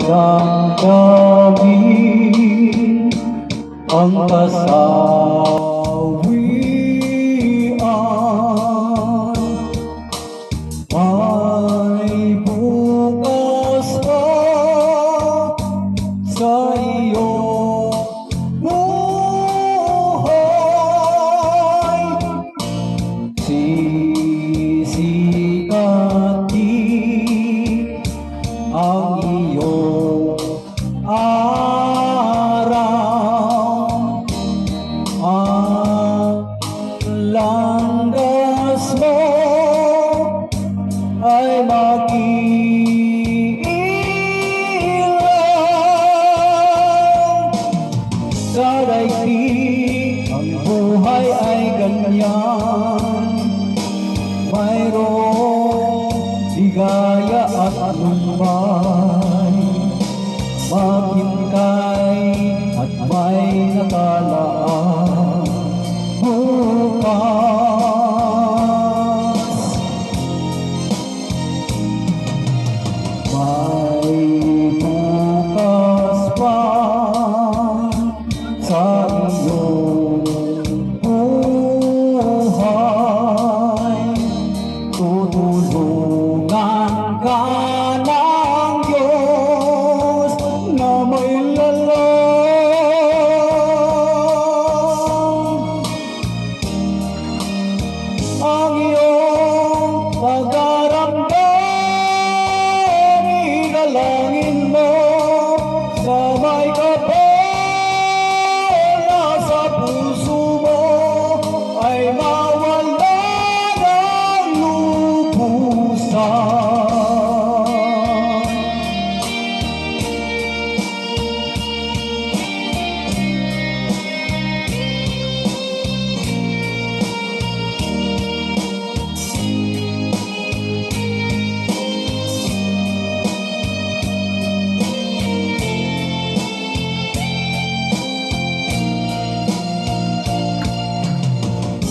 Walang gawin ang kasawian, may bukas pa sa iyong buhay. Sisikatin ang iyong araw, ang landas mo ay mag-iilaw. Sa daigdig ang buhay ay ganyan, mayroong ligaya at lumbay, maghintay at may nakalaan bukas. May bukas pa sa iyong buhay, tutulungan ka ng Diyos na may lalang. Ang iyong pag-aramdam, igalangin mo sa may kapal na sa puso mo ay mawala ng lubusan.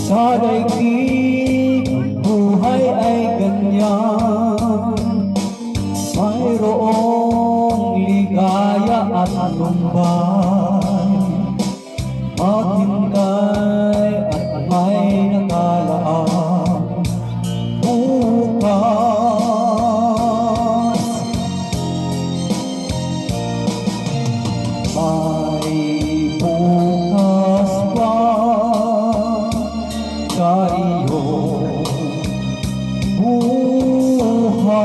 Sa daigdig ang buhay ay ganyan, mayroong ligaya at lumbay, maghintay at may nakalaan bukas. May bukas pa sa iyong buhay,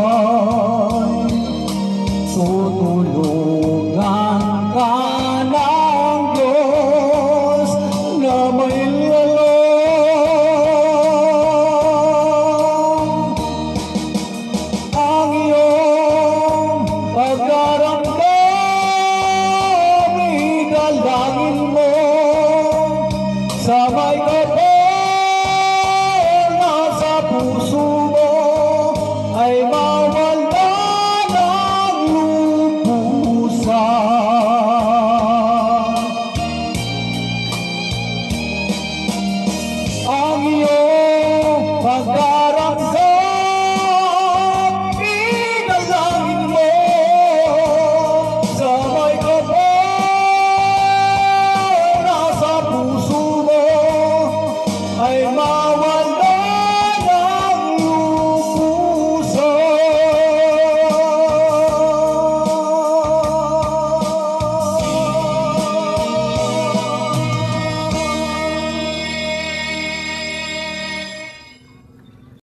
tutulungan ka ng Diyos na may lalang. Ang iyong pag-aramdam, idalangin mo sa may kapal puso mo ay mawala ng lubusan. Ang iyong pag-aramdam, idalangin mo sa may kapal na sa puso mo ay mawala